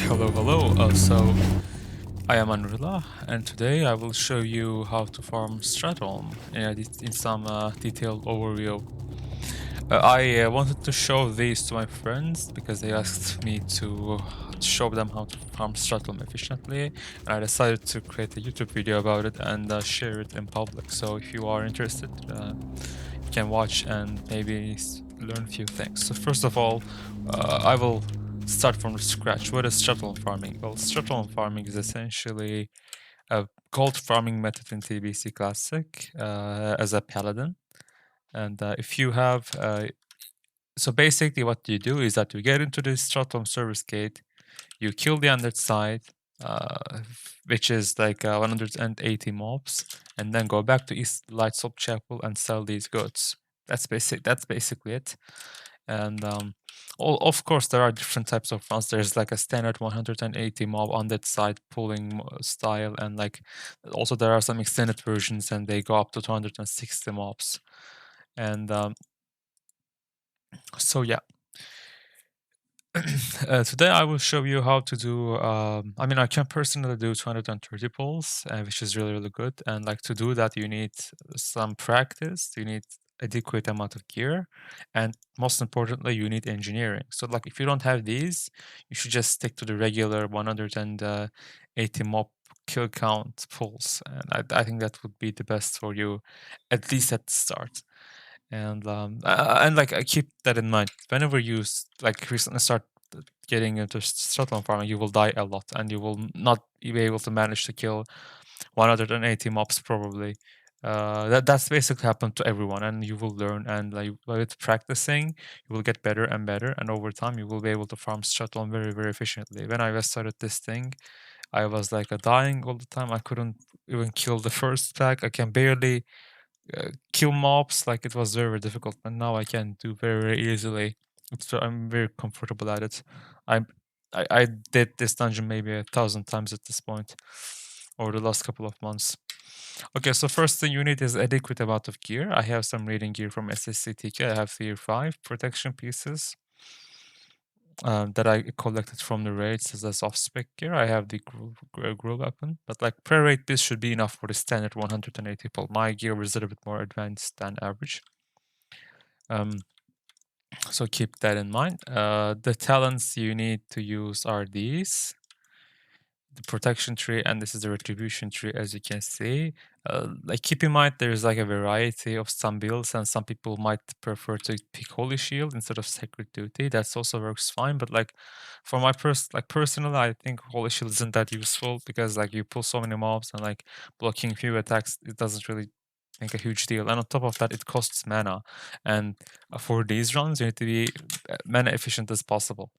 Hello. So I am Anrila, and today I will show you how to farm Stratholme in some detailed overview. I wanted to show these to my friends because they asked me to show them how to farm Stratholme efficiently, and I decided to create a YouTube video about it and share it in public. So if you are interested, you can watch and maybe learn a few things. So first of all, I will start from scratch. What is Stratholme farming? Well, Stratholme farming is essentially a gold farming method in TBC Classic as a Paladin. And if you have, so basically what you do is that you get into the Stratholme service gate, you kill the underside, which is like 180 mobs, and then go back to East Lightsoap Chapel and sell these goods. That's basically it. And of course, there are different types of runs. There's like a standard 180 mob on that side pulling style, and like also there are some extended versions, and they go up to 260 mobs. And so yeah. Today I will show you how to do. I can personally do 230 pulls, which is really good. And like to do that, you need some practice. You need adequate amount of gear, and most importantly, you need engineering. So like if you don't have these, you should just stick to the regular 180 mob kill count pulls, and I think that would be the best for you, at least at the start. And like I keep that in mind whenever you like recently start getting into Stratholme farming, you will die a lot and you will not be able to manage to kill 180 mobs probably. That's basically happened to everyone, and you will learn, and like with practicing you will get better and better, and over time you will be able to farm Stratholme very efficiently. When I started this thing, I was like dying all the time. I couldn't even kill the first pack. I can barely kill mobs. Like it was very difficult, and now I can do very easily. I'm very comfortable at it. I'm I did this dungeon maybe 1,000 times at this point over the last couple of months. Okay, so first thing you need is adequate amount of gear. I have some reading gear from SSCTK. I have tier 5 protection pieces that I collected from the raids as a soft spec gear. I have the grill weapon, but like pre-raid this should be enough for the standard 180 pull. My gear is a little bit more advanced than average. So keep that in mind. The talents you need to use are these. The protection tree, and this is the retribution tree, as you can see. Like keep in mind there's like a variety of some builds, and some people might prefer to pick Holy Shield instead of Sacred Duty. That also works fine, but like for my personally, I think Holy Shield isn't that useful because like you pull so many mobs and like blocking few attacks, it doesn't really make a huge deal. And on top of that, it costs mana, and for these runs you need to be mana efficient as possible.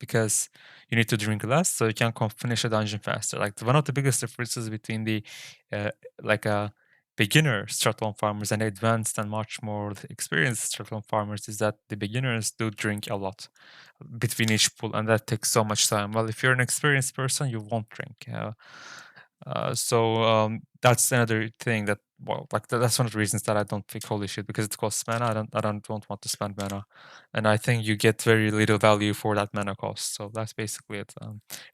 Because you need to drink less so you can finish a dungeon faster. Like one of the biggest differences between the like a beginner Stratholme farmers and advanced and much more experienced Stratholme farmers is that the beginners do drink a lot between each pull, and that takes so much time. Well, if you're an experienced person, you won't drink. That's another thing that that's one of the reasons that I don't pick Holy Shit, because it costs mana. I don't want to spend mana, and I think you get very little value for that mana cost. So that's basically it.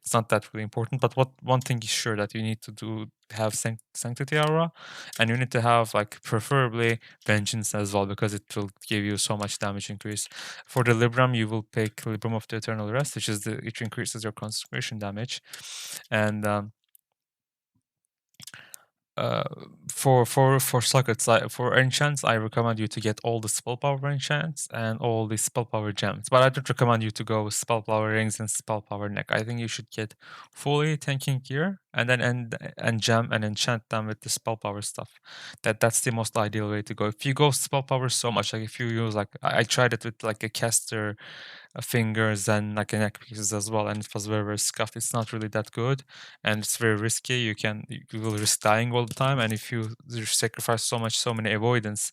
It's not that really important. But one thing is sure, that you need to have Sanctity Aura, and you need to have like preferably Vengeance as well, because it will give you so much damage increase. For the Libram, you will pick Libram of the Eternal Rest, which increases your concentration damage, and uh, for sockets, for enchants, I recommend you to get all the spell power enchants and all the spell power gems. But I don't recommend you to go spell power rings and spell power neck. I think you should get fully tanking gear and then and gem and enchant them with the spell power stuff. That's the most ideal way to go. If you go spell power so much, like if you use like I tried it with like a caster fingers and like a neck pieces as well, and it was very scuffed. It's not really that good, and it's very risky. You will risk dying all the time, and if you sacrifice so many avoidance,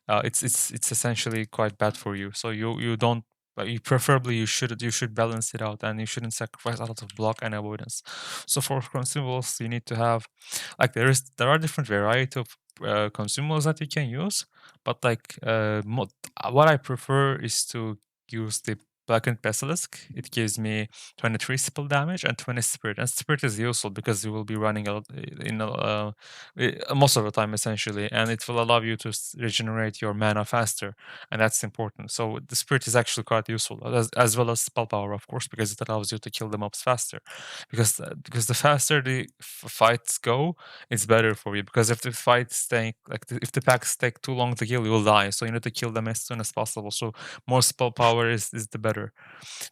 it's essentially quite bad for you. So you don't. But you should balance it out, and you shouldn't sacrifice a lot of block and avoidance. So for consumables, you need to have like there are different variety of consumables that you can use, but like what I prefer is to use the Blackened Basilisk. It gives me 23 spell damage and 20 spirit. And spirit is useful because you will be running most of the time essentially, and it will allow you to regenerate your mana faster, and that's important. So the spirit is actually quite useful, as well as spell power, of course, because it allows you to kill the mobs faster. Because the faster the fights go, it's better for you. Because if the fights take if the packs take too long to kill, you will die. So you need to kill them as soon as possible. So more spell power is the better.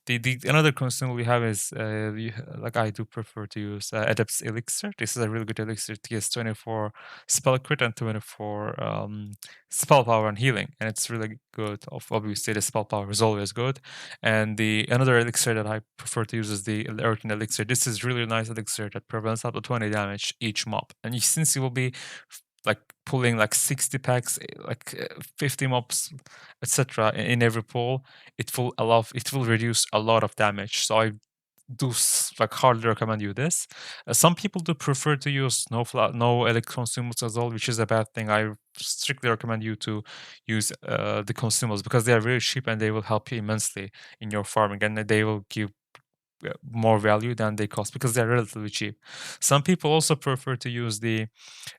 The another consumable we have is like I do prefer to use Adept's Elixir. This is a really good elixir. It gives 24 spell crit and 24 spell power and healing, and it's really good. Obviously, the spell power is always good. And the another elixir that I prefer to use is the Earthen Elixir. This is really nice elixir that prevents up to 20 damage each mob, and since you will be like pulling like 60 packs, 50 mobs, etc. in every pull, it will reduce a lot of damage. So I do like hardly recommend you this. Some people do prefer to use no electron consumables as well, which is a bad thing. I strictly recommend you to use the consumables because they are very cheap and they will help you immensely in your farming, and they will give more value than they cost because they're relatively cheap. Some people also prefer to use the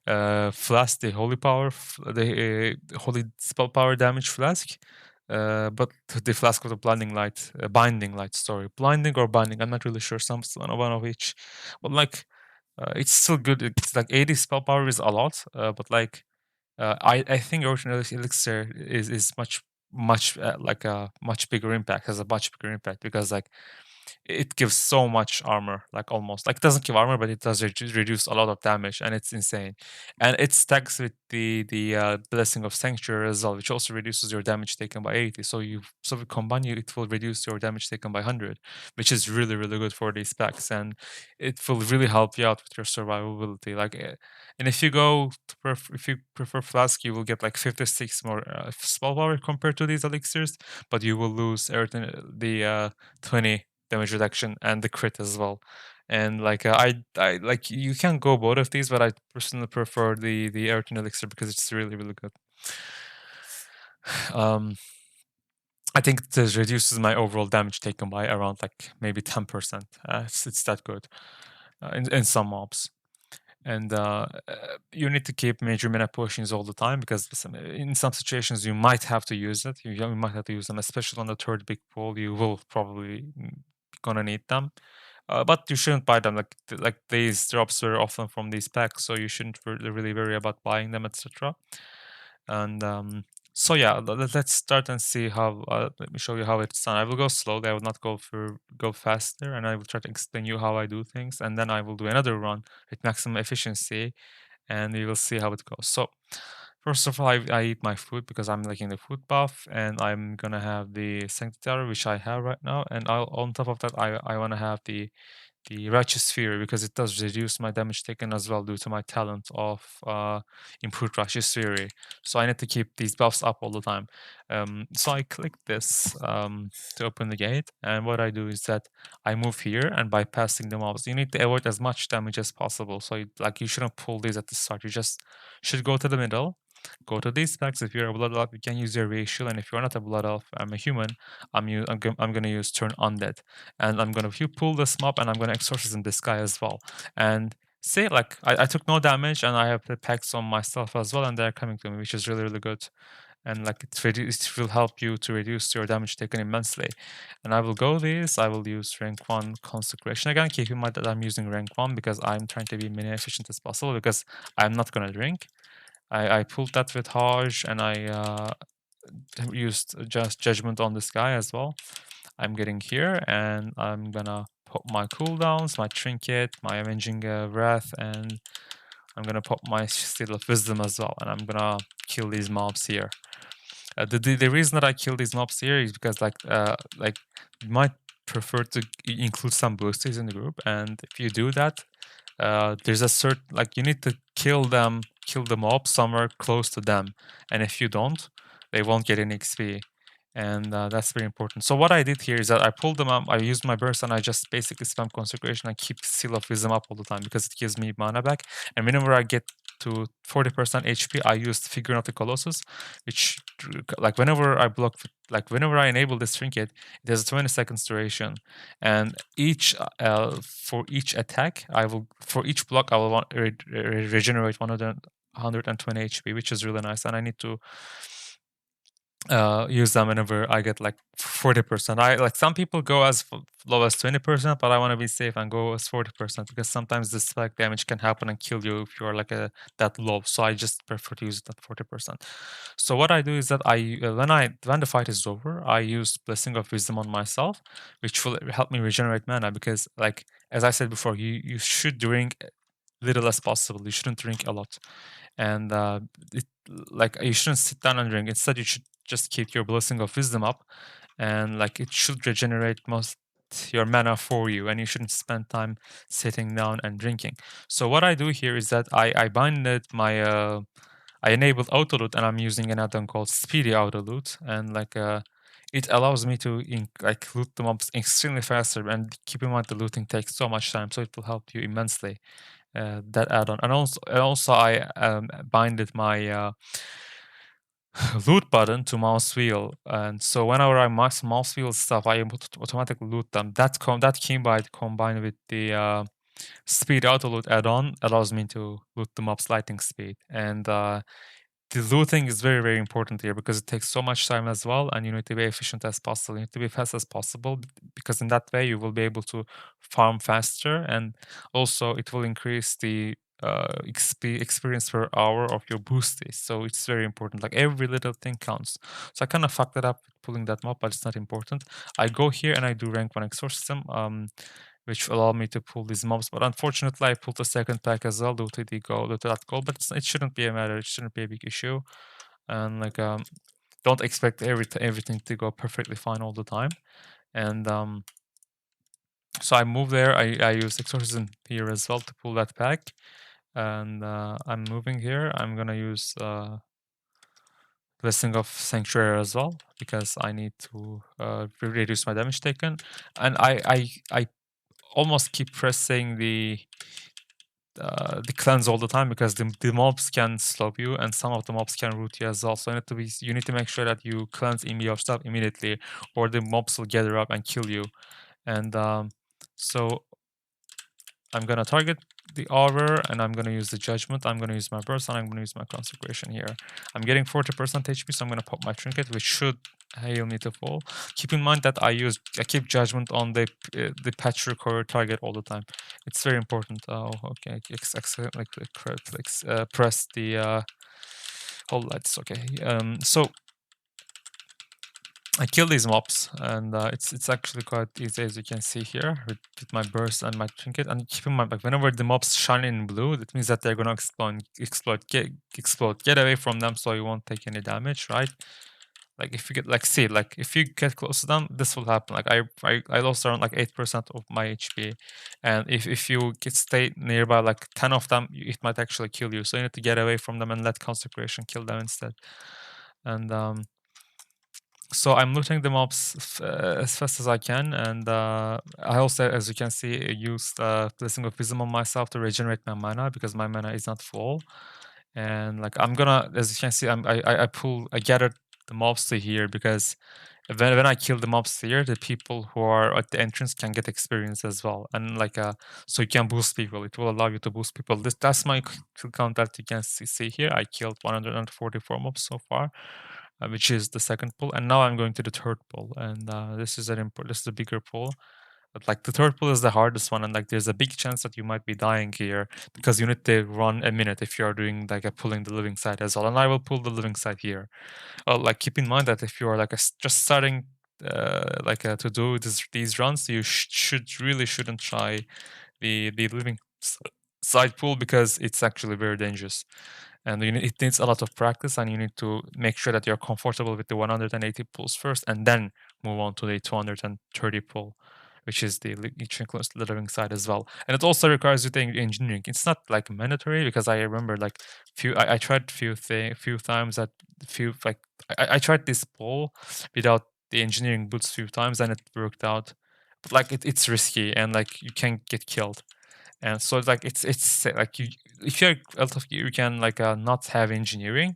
flask, the holy power, the holy spell power damage flask. But the flask with the blinding light, binding light. Sorry, blinding or binding. I'm not really sure. One of each. But like, it's still good. It's like 80 spell power is a lot. But like, I think original elixir is much like a much bigger impact. Has a much bigger impact because like it gives so much armor, like almost like it doesn't give armor, but it does reduce a lot of damage, and it's insane. And it stacks with the blessing of sanctuary as well, which also reduces your damage taken by 80. So we combine you, it will reduce your damage taken by 100, which is really good for these packs, and it will really help you out with your survivability. And if you go to if you prefer flask, you will get like 56 more spell power compared to these elixirs, but you will lose the 20 damage reduction and the crit as well. And like I like you can go both of these, but I personally prefer the Earthen Elixir because it's really good. Um, I think this reduces my overall damage taken by around like maybe 10%. It's that good in some mobs. And you need to keep major mana potions all the time because in some situations you might have to use it. You might have to use them, especially on the third big pool. You will probably gonna need them. But you shouldn't buy them like these drops are often from these packs, so you shouldn't really worry about buying them, etc. And so yeah, let's start and see how. Let me show you how it's done. I will go slowly. I will not go faster, and I will try to explain you how I do things, and then I will do another run with maximum efficiency, and we will see how it goes. So first of all, I eat my food because I'm liking the food buff, and I'm gonna have the sanctuary, which I have right now, and on top of that, I wanna have the Righteous Fury because it does reduce my damage taken as well due to my talent of improved Righteous Fury. So I need to keep these buffs up all the time. So I click this to open the gate, and what I do is that I move here and bypassing the mobs. You need to avoid as much damage as possible. So you shouldn't pull these at the start. You just should go to the middle. Go to these packs. If you're a blood elf, you can use your ratio, and if you're not a blood elf, I'm a human. I'm gonna use turn undead, and I'm gonna pull this mob, and I'm gonna exorcism this guy as well. And say like I took no damage, and I have the packs on myself as well, and they're coming to me, which is really good. And like it will help you to reduce your damage taken immensely. And I will go this. I will use rank 1 consecration again. Keep in mind that I'm using rank 1 because I'm trying to be mini efficient as possible because I'm not gonna drink. I pulled that with Hajj, and I used just judgment on this guy as well. I'm getting here, and I'm gonna pop my cooldowns, my trinket, my avenging wrath, and I'm gonna pop my seal of wisdom as well, and I'm gonna kill these mobs here. The reason that I kill these mobs here is because you might prefer to include some boosters in the group, and if you do that, there's a certain you need to kill the mob somewhere close to them, and if you don't, they won't get any XP, and that's very important. So what I did here is that I pulled them up, I used my burst, and I just basically spam consecration and keep seal of wisdom up all the time because it gives me mana back. And whenever I get to 40% HP, I used Figure of the Colossus, which like whenever I block, like whenever I enable this trinket, there's a 20-second duration, and for each attack, for each block I will want regenerate 120 HP, which is really nice, and I need to use them whenever I get like 40%. I like some people go as low as 20%, but I want to be safe and go as 40% because sometimes the spike damage can happen and kill you if you're like that low. So I just prefer to use that 40%. So what I do is that when the fight is over, I use Blessing of Wisdom on myself, which will help me regenerate mana because, like as I said before, you should drink little as possible. You shouldn't drink a lot, and like you shouldn't sit down and drink. Instead, you should just keep your Blessing of Wisdom up, and like it should regenerate most your mana for you, and you shouldn't spend time sitting down and drinking. So what I do here is that I binded my I enabled auto loot, and I'm using an add-on called Speedy Auto Loot, and like it allows me to like loot the mobs extremely faster. And keep in mind the looting takes so much time, so it will help you immensely. That add-on, and also I binded my loot button to mouse wheel, and so whenever I mouse wheel stuff, I able to automatically loot them. That keybind combined with the speed auto loot add-on allows me to loot the mobs lightning speed, and the looting is very, very important here because it takes so much time as well, and you need to be efficient as possible. You need to be fast as possible because in that way you will be able to farm faster, and also it will increase the experience per hour of your boosties. So it's very important. Like every little thing counts. So I kind of fucked it up with pulling that mob, but it's not important. I go here and I do rank 1 exorcism, which allow me to pull these mobs. But unfortunately, I pulled the second pack as well due to that goal. But it shouldn't be a matter. It shouldn't be a big issue. And like, don't expect everything to go perfectly fine all the time. And so I move there. I use exorcism here as well to pull that pack. And I'm moving here. I'm gonna use Blessing of Sanctuary as well because I need to reduce my damage taken. And I almost keep pressing the cleanse all the time because the mobs can slow you and some of the mobs can root you as well. So you need to make sure that you cleanse yourself immediately, or the mobs will gather up and kill you. And so I'm gonna target the Aura, and I'm gonna use the Judgment. I'm gonna use my Burst, and I'm gonna use my Consecration here. I'm getting 40% HP, so I'm gonna pop my Trinket, which should heal me to full. Keep in mind that I keep Judgment on the patch record target all the time. It's very important. Oh, okay. Press the hold lights. Okay. So I kill these mobs, and it's actually quite easy, as you can see here, with my burst and my trinket. And keep in mind, like whenever the mobs shine in blue, that means that they're gonna explode. Get away from them, so you won't take any damage, right? Like if you get if you get close to them, this will happen. Like I lost around like 8% of my HP, and if you stay nearby like 10 of them, it might actually kill you. So you need to get away from them and let consecration kill them instead. And so I'm looting the mobs as fast as I can, and I also, as you can see, used Blessing of Wisdom on myself to regenerate my mana because my mana is not full. And like I'm gonna, as you can see, I gathered the mobs to here because when I kill the mobs here, the people who are at the entrance can get experience as well, and like so you can boost people. It will allow you to boost people. That's my kill count that you can see here. I killed 144 mobs so far, which is the second pull, and now I'm going to the third pull, and this is a bigger pull. But like the third pull is the hardest one, and like there's a big chance that you might be dying here because you need to run a minute if you are doing like a pulling the living side as well. And I will pull the living side here. Like keep in mind that if you are like just starting to do these runs, you shouldn't try the living side pull because it's actually very dangerous, and it needs a lot of practice, and you need to make sure that you're comfortable with the 180 pulls first, and then move on to the 230 pull, which is which includes the living side as well. And it also requires you to engineering. It's not like mandatory because I remember like I tried few times that I tried this pull without the engineering boots few times, and it worked out. But like it's risky, and like you can get killed. And so it's like it's like you, if you're out of gear, you can like not have engineering,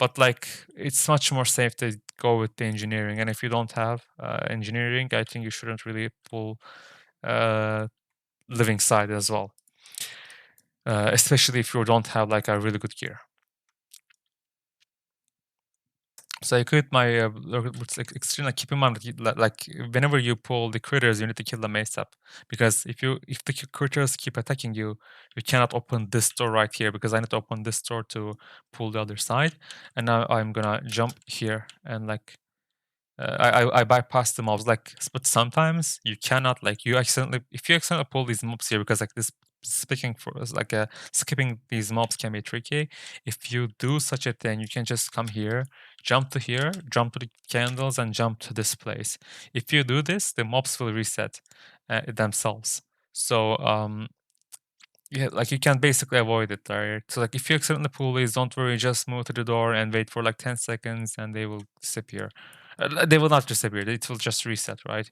But like it's much more safe to go with the engineering. And if you don't have engineering, I think you shouldn't really pull living side as well, especially if you don't have like a really good gear. So I quit my it's like extreme. Like keep in mind that like whenever you pull the critters, you need to kill them ASAP, because if the critters keep attacking you, you cannot open this door right here, because I need to open this door to pull the other side. And now I'm gonna jump here and like I bypass the mobs, like, but sometimes you cannot, like, if you accidentally pull these mobs here, because like this speaking for us, like skipping these mobs can be tricky. If you do such a thing, you can just come here, jump to here, jump to the candles, and jump to this place. If you do this, the mobs will reset themselves. So yeah, like you can basically avoid it, right? So like if you accidentally pull these, don't worry, just move to the door and wait for like 10 seconds and they will disappear. They will not disappear, it will just reset, right?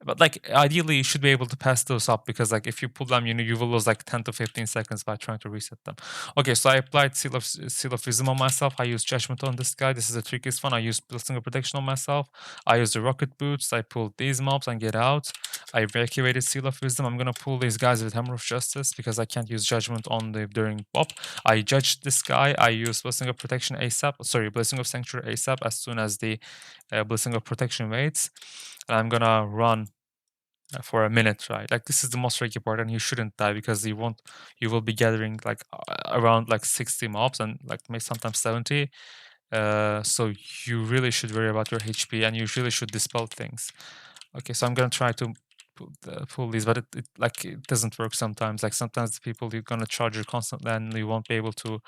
But like ideally you should be able to pass those up, because like if you pull them, you will lose like 10 to 15 seconds by trying to reset them. Okay, so I applied seal of wisdom on myself. I used judgment on this guy. This is the trickiest one. I used blessing of protection on myself. I used the rocket boots. I pulled these mobs and get out. I evacuated seal of wisdom. I'm gonna pull these guys with hammer of justice because I can't use judgment on the during pop. I judged this guy. I used blessing of protection ASAP. Sorry, blessing of sanctuary ASAP as soon as the blessing of protection waits. And I'm gonna run for a minute, right? Like this is the most tricky part, and you shouldn't die, because you will be gathering like around like 60 mobs and like maybe sometimes 70. So you really should worry about your HP, and you really should dispel things. Okay, so I'm gonna try to pull these, but it doesn't work sometimes. Like sometimes the people you're gonna charge you constantly, and you won't be able to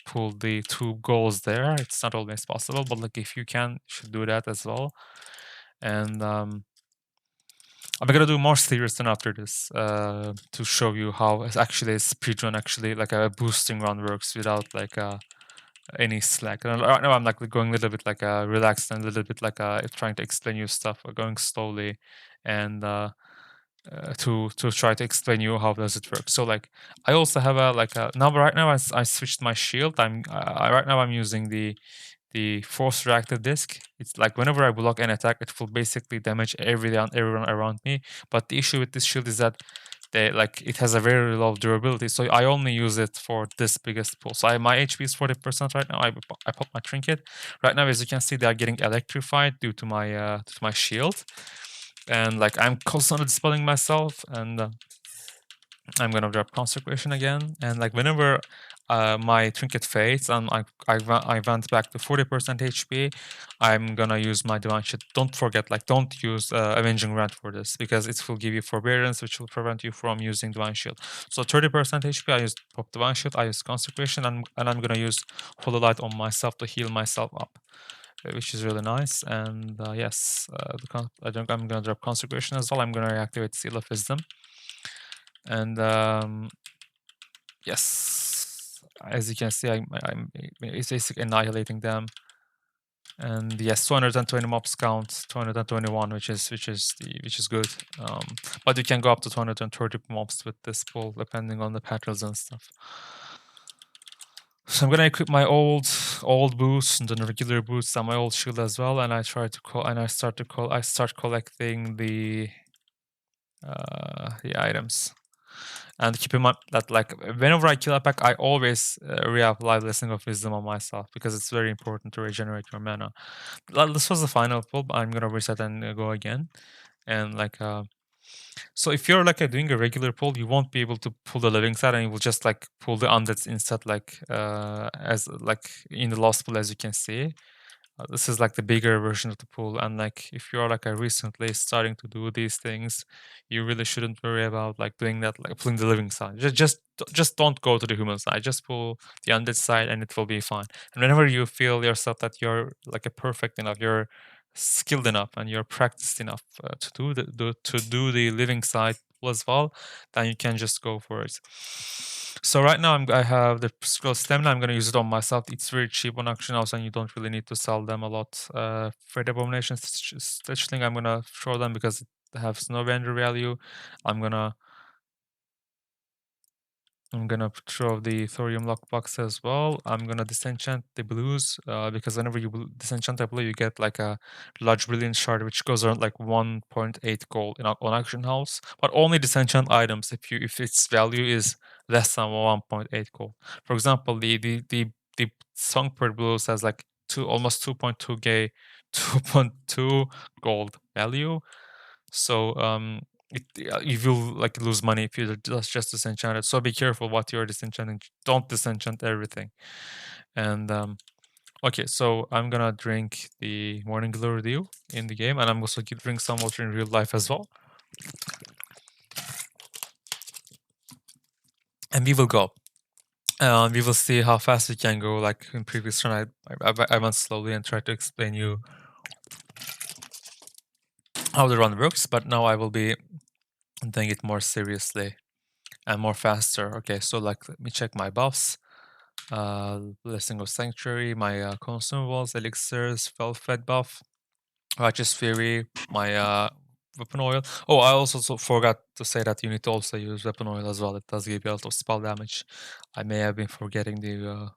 pull the 2 goals there. It's not always possible, but like if you can, you should do that as well. And I'm gonna do more serious than after this to show you how actually a speedrun actually like a boosting run works without like any slack. And right now I'm like going a little bit like relaxed and a little bit like trying to explain you stuff, going slowly, and to try to explain you how does it work. So like I also have a like a now right now I switched my shield. Right now I'm using the force reactive disc. It's like whenever I block an attack, it will basically damage everyone around me. But the issue with this shield is that it has a very low durability. So I only use it for this biggest pull. So my HP is 40% right now. I pop my trinket. Right now, as you can see, they are getting electrified due to my shield. And like I'm constantly dispelling myself, and I'm gonna drop consecration again. And like whenever my trinket fades and I went back to 40% HP, I'm gonna use my divine shield. Don't forget, like don't use avenging rant for this, because it will give you forbearance, which will prevent you from using divine shield. So 30% HP, I use pop divine shield, I use consecration, and I'm gonna use holy light on myself to heal myself up, which is really nice. And yes, I think I'm gonna drop consecration as well. I'm gonna reactivate seal of wisdom. And yes, as you can see, I'm basically annihilating them. And yes, 220 mobs count, 221, which is good. But you can go up to 230 mobs with this pull, depending on the patterns and stuff. So I'm gonna equip my old boots and the regular boots and my old shield as well, and I start collecting the items. And keep in mind that like whenever I kill a pack, I always reapply Blessing of Wisdom on myself, because it's very important to regenerate your mana. This was the final pull, but I'm gonna reset and go again. And like so if you're like doing a regular pull, you won't be able to pull the living side, and you will just like pull the undeads instead, like as like in the last pull, as you can see. This is like the bigger version of the pool, and like if you're like recently starting to do these things, you really shouldn't worry about like doing that, like pulling the living side. Just don't go to the human side. Just pull the undead side, and it will be fine. And whenever you feel yourself that you're like a perfect enough, you're skilled enough, and you're practiced enough to do the living side as well, then you can just go for it. So right now I have the scroll stamina. I'm gonna use it on myself. It's very cheap on auction house, and you don't really need to sell them a lot. For the abomination stitchling, I'm gonna throw them because it has no vendor value. I'm gonna I'm gonna throw the thorium lockbox as well. I'm gonna disenchant the blues because whenever you disenchant a blue, you get like a large brilliant shard, which goes around like 1.8 gold on auction house. But only disenchant items if its value is less than 1.8 gold. For example, the songbird blues has like almost 2.2 gay, 2.2 gold value. So you will like lose money if you just disenchant it. So be careful what you're disenchanting. Don't disenchant everything. And okay, so I'm gonna drink the morning glory dew in the game, and I'm also gonna drink some water in real life as well. And we will go. We will see how fast we can go. Like in previous run, I went slowly and tried to explain you how the run works, but now I will be doing it more seriously and more faster. Okay, so like let me check my buffs. Blessing of Sanctuary, my consumables, elixirs, fed buff, Righteous Fury, my weapon oil. Oh, I also forgot to say that you need to also use weapon oil as well. It does give you a lot of spell damage. I may have been forgetting the.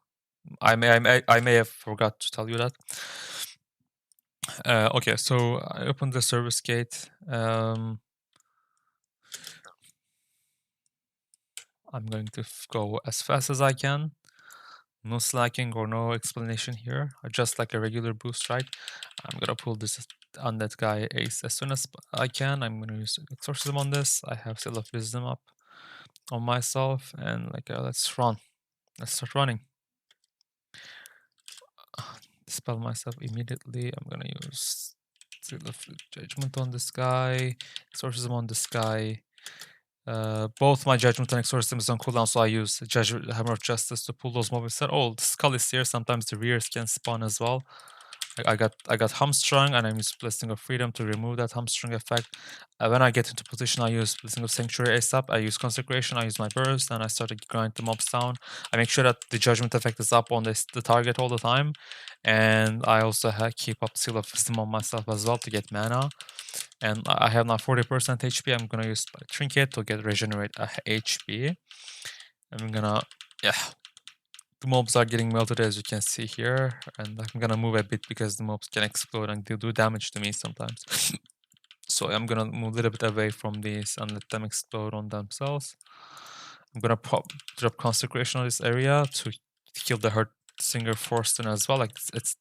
I may have forgot to tell you that. Okay, so I opened the service gate. I'm going to go as fast as I can. No slacking or no explanation here. Just like a regular boost, right? I'm gonna pull this undead guy ace as soon as I can. I'm gonna use exorcism on this. I have Seal of Wisdom up on myself, and like let's run. Let's start running. Dispel myself immediately. I'm gonna use Seal of Judgment on this guy, exorcism on this guy. Both my judgment and exorcism is on cooldown, so I use Hammer of Justice to pull those mobs. Oh, the skull is here. Sometimes the rears can spawn as well. I got hamstrung, and I use Blessing of Freedom to remove that hamstrung effect. When I get into position, I use Blessing of Sanctuary ASAP. I use Consecration. I use my burst, and I start to grind the mobs down. I make sure that the judgment effect is up on the target all the time, and I also keep up Seal of Wisdom on myself as well to get mana. And I have now 40% HP. I'm gonna use Trinket to get regenerate HP. I'm gonna, yeah. The mobs are getting melted as you can see here, and I'm gonna move a bit because the mobs can explode and they do damage to me sometimes. So I'm gonna move a little bit away from these and let them explode on themselves. I'm gonna drop Consecration on this area to kill the Hurt Singer Forstone as well. Like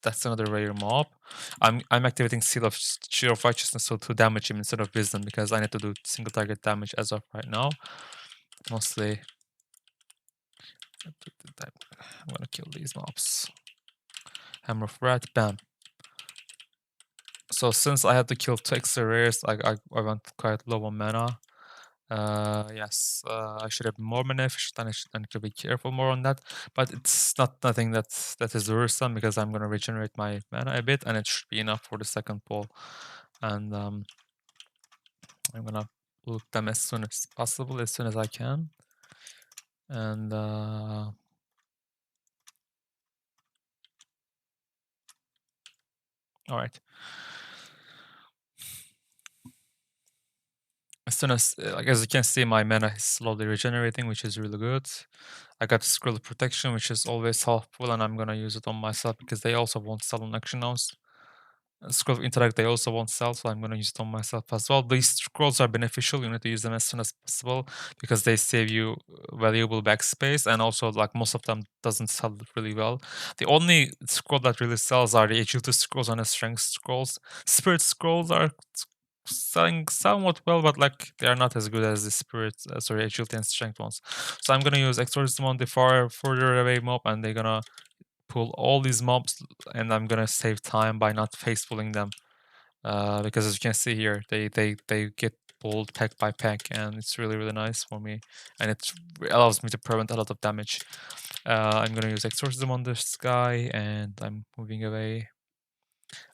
that's another rare mob. I'm activating Shield of Righteousness so to damage him instead of Wisdom because I need to do single target damage as of right now. Mostly. I'm gonna kill these mobs. Hammer of Wrath, bam. So since I had to kill 2 extra rares, I went quite low on mana. Yes, I should have been more mana efficient and I need to be careful more on that. But it's nothing that is worrisome because I'm gonna regenerate my mana a bit and it should be enough for the second pull. And I'm gonna loot them as soon as possible, as soon as I can. And all right. As soon as, like as you can see, my mana is slowly regenerating, which is really good. I got Scroll of Protection, which is always helpful, and I'm gonna use it on myself because they also won't sell on Action House. Scroll of Interact they also won't sell, so I'm gonna use it on myself as well. These scrolls are beneficial, you need to use them as soon as possible because they save you valuable backspace, and also like most of them doesn't sell really well. The only scroll that really sells are the Agility scrolls and the Strength scrolls. Spirit scrolls are selling somewhat well, but like they are not as good as the Spirit, Agility and Strength ones. So I'm gonna use Exorcism on the further away mob, and they're gonna pull all these mobs, and I'm gonna save time by not face pulling them. Because as you can see here, they get pulled pack by pack, and it's really nice for me, and it allows me to prevent a lot of damage. I'm gonna use Exorcism on this guy, and I'm moving away.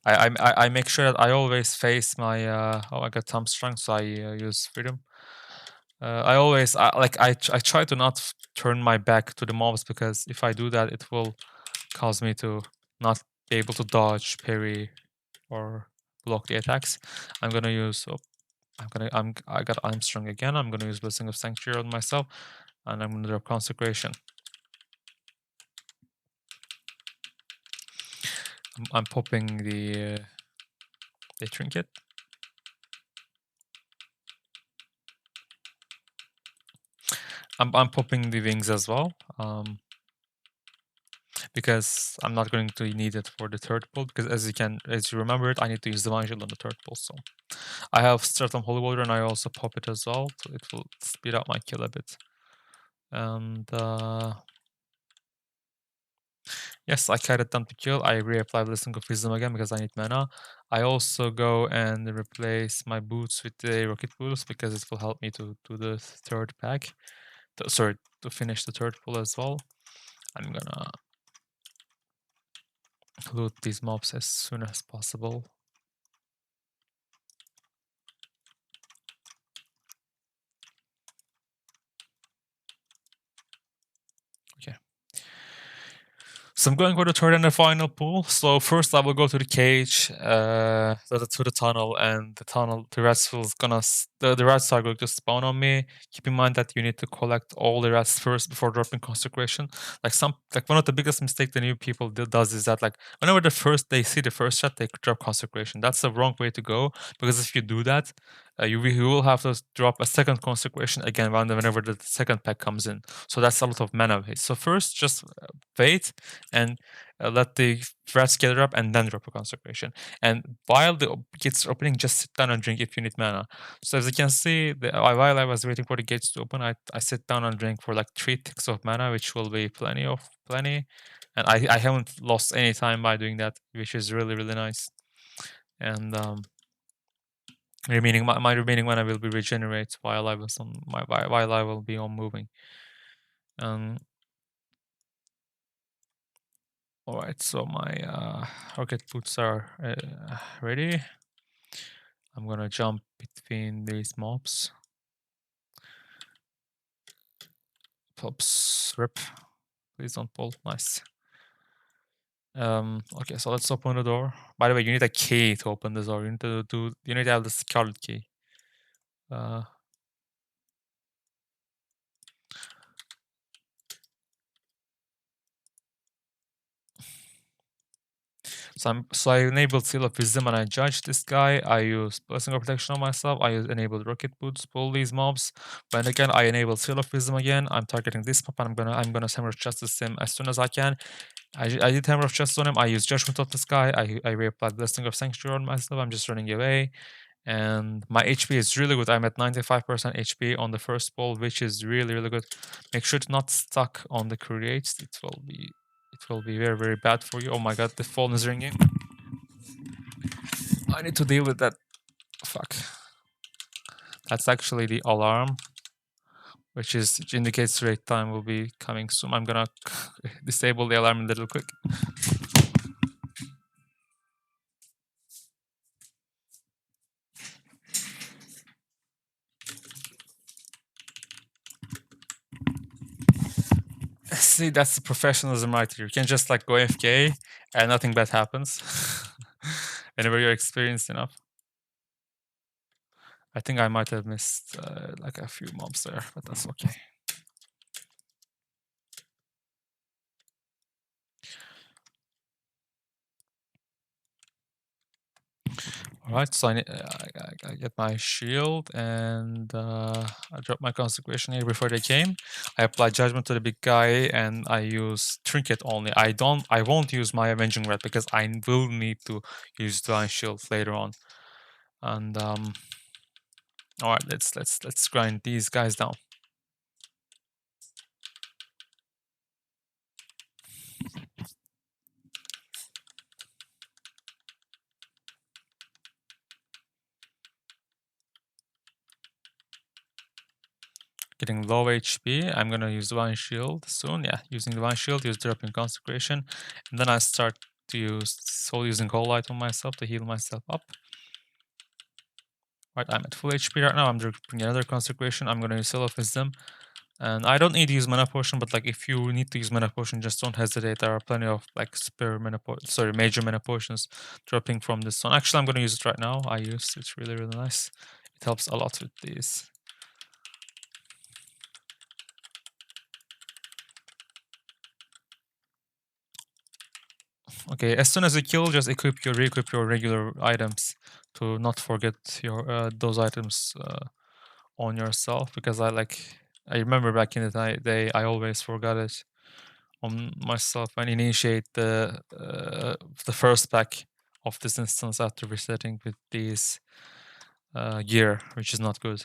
I make sure that I always face my I got Tom Strong, so I use Freedom. I always I try to not turn my back to the mobs because if I do that, it will cause me to not be able to dodge, parry, or block the attacks. I'm gonna use. I got Armstrong again. I'm gonna use Blessing of Sanctuary on myself. And I'm gonna drop Consecration. I'm popping the trinket. I'm popping the wings as well, because I'm not going to need it for the third pull. Because as you remembered, I need to use Divine Shield on the third pull. So I have Stratholme Holy Water, and I also pop it as well. So it will speed up my kill a bit. And yes, I carried down to kill. I reapply Blessing of Wisdom again because I need mana. I also go and replace my boots with the Rocket Boots because it will help me to do the third pack. Sorry, to finish the third pull as well. I'm gonna loot these mobs as soon as possible. Okay. So I'm going for the third and the final pull. So first I will go to the cage, to the tunnel, and the rats will gonna the rats are going to spawn on me. Keep in mind that you need to collect all the rats first before dropping consecration. Like one of the biggest mistakes the new people does is that like whenever they see the first rat, they drop consecration. That's the wrong way to go, because if you do that, you will have to drop a second consecration again whenever the second pack comes in. So that's a lot of mana waste. So first, just wait and let the rats gather up and then drop a consecration. And while the gates are opening, just sit down and drink if you need mana. So as you can see, while I was waiting for the gates to open, I sit down and drink for like 3 ticks of mana, which will be plenty. And I haven't lost any time by doing that, which is really, really nice. And my remaining mana will be regenerate while I was on while I will be on moving. All right, so my rocket boots are ready. I'm gonna jump between these mobs. Pops, rip. Please don't pull. Nice. Okay, so let's open the door. By the way, you need a key to open the door. You need to have the scarlet key. So I enabled Seal of Wisdom and I judge this guy. I use Blessing of Protection on myself. I enabled Rocket Boots, pull these mobs. But again, I enabled Seal of Wisdom again. I'm targeting this mob and I'm gonna Hammer of Justice him as soon as I can. I did Hammer of Justice on him. I used Judgment of this guy. I reapplied Blessing of Sanctuary on myself. I'm just running away. And my HP is really good. I'm at 95% HP on the first ball, which is really, really good. Make sure to not stuck on the creates. It will be very, very bad for you. Oh my god, the phone is ringing. I need to deal with that. Fuck. That's actually the alarm, which indicates raid time will be coming soon. I'm gonna disable the alarm a little quick. See, that's the professionalism right here. You can just like go AFK and nothing bad happens. Whenever you're experienced enough. I think I might have missed like a few mobs there, but that's okay. Alright, so I get my shield and I drop my consecration here before they came. I apply judgment to the big guy and I use trinket only. I won't use my avenging rat because I will need to use divine shield later on. And alright, let's grind these guys down. Getting low HP. I'm gonna use divine shield soon. Yeah, using divine shield, use dropping consecration, and then I start to use using whole light on myself to heal myself up. Right, I'm at full HP right now. I'm dropping another consecration. I'm gonna use Seal of Wisdom, and I don't need to use mana potion. But like, if you need to use mana potion, just don't hesitate. There are plenty of like major mana potions dropping from this one. Actually, I'm gonna use it right now. I used it. It's really, really nice. It helps a lot with these. Okay, as soon as you kill, just re-equip your regular items to not forget your those items on yourself, because I remember back in the day I always forgot it on myself and initiate the first pack of this instance after resetting with these gear, which is not good.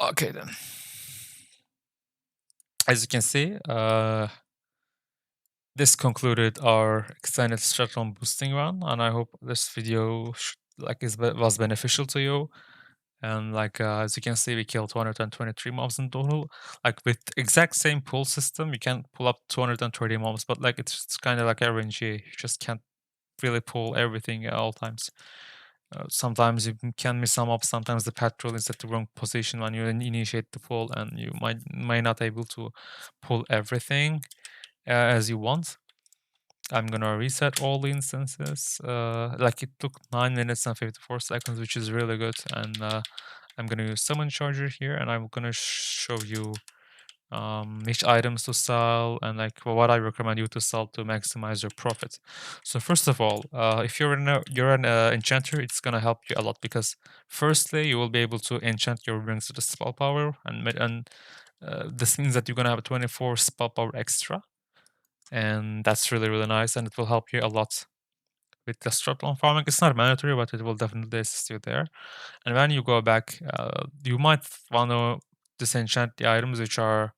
Okay then. As you can see, this concluded our extended Stratholme boosting run, and I hope this video was beneficial to you. And as you can see, we killed 223 mobs in total. Like with exact same pull system, you can pull up 230 mobs, but it's kind of like RNG. You just can't really pull everything at all times. Sometimes you can miss some up. Sometimes the patrol is at the wrong position when you initiate the pull, and you might not able to pull everything as you want. I'm gonna reset all the instances. It took 9 minutes and 54 seconds, which is really good. And I'm gonna use summon charger here, and I'm gonna show you which items to sell and what I recommend you to sell to maximize your profit. So first of all, if you're an enchanter, it's gonna help you a lot, because firstly you will be able to enchant your rings to the spell power, and this means that you're gonna have 24 spell power extra, and that's really nice, and it will help you a lot with the Stratholme farming. It's not mandatory, but it will definitely assist you there. And when you go back, you might want to disenchant the items which are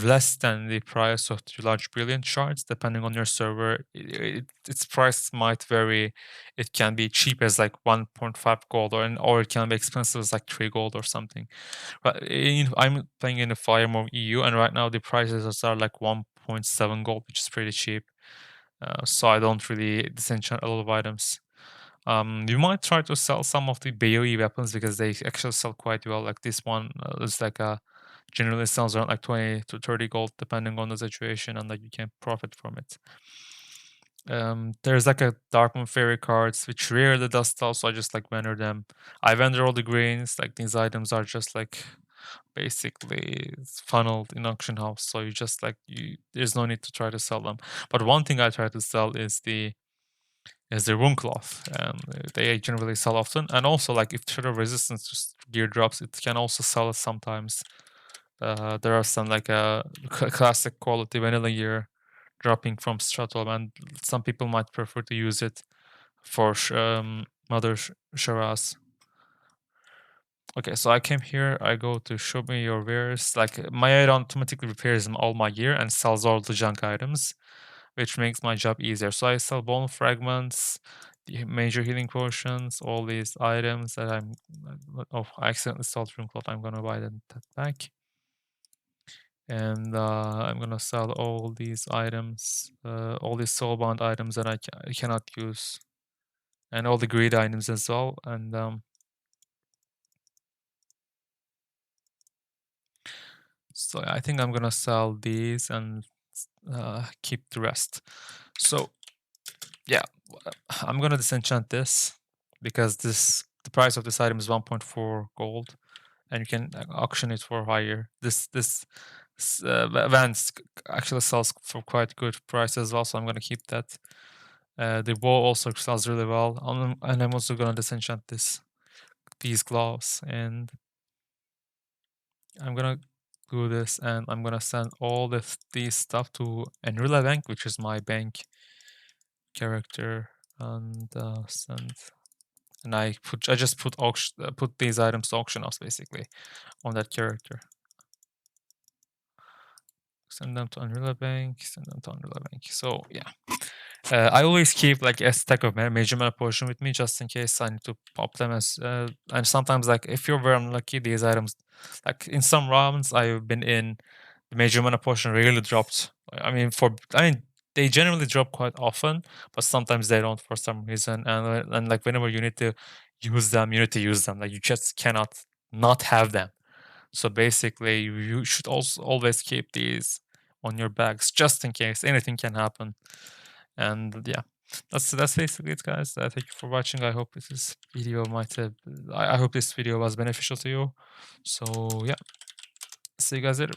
less than the price of the large brilliant shards, depending on your server. Its price might vary. It can be cheap as 1.5 gold, or it can be expensive as 3 gold or something. But I'm playing in the Fire Mode EU, and right now the prices are 1.7 gold, which is pretty cheap. So I don't really disenchant a lot of items. You might try to sell some of the BOE weapons, because they actually sell quite well. Like this one is generally sells around 20 to 30 gold, depending on the situation, and you can profit from it. There's a Darkmoon Fairy cards, which rarely does stuff, so I just vendor them. I vendor all the greens. These items are just basically funneled in auction house, so you just there's no need to try to sell them. But one thing I try to sell is the rune cloth, and they generally sell often. And also if shadow resistance just gear drops, it can also sell it sometimes. There are some classic quality vanilla gear dropping from Stratholme, and some people might prefer to use it for Mother Sharaz. Okay, so I came here, I go to show me your wares. My aid automatically repairs all my gear and sells all the junk items, which makes my job easier. So I sell bone fragments, the major healing potions, all these items that oh, I accidentally sold Rune Cloth. I'm gonna buy that back. And I'm gonna sell all these items, all these soulbound items that I cannot use, and all the greed items as well. And so I think I'm gonna sell these and keep the rest. So yeah, I'm gonna disenchant this, because the price of this item is 1.4 gold, and you can auction it for higher. This Vance actually sells for quite good price as well, so I'm gonna keep that. The bow also sells really well, and I'm also gonna disenchant these gloves, and I'm gonna do this, and I'm gonna send all these stuff to Enrila Bank, which is my bank character, and send. And I just put put these items to auction house basically on that character. Send them to Unreal Bank. Send them to Unreal Bank. So yeah. I always keep a stack of major mana potion with me, just in case I need to pop them as and sometimes if you're very unlucky, these items in some rounds I've been in, the major mana potion really dropped. They generally drop quite often, but sometimes they don't for some reason. And whenever you need to use them, you need to use them. You just cannot not have them. So basically you should also always keep these on your bags, just in case anything can happen. And yeah. That's basically it, guys. Thank you for watching. I hope this video might have. I hope this video was beneficial to you. So yeah, see you guys later.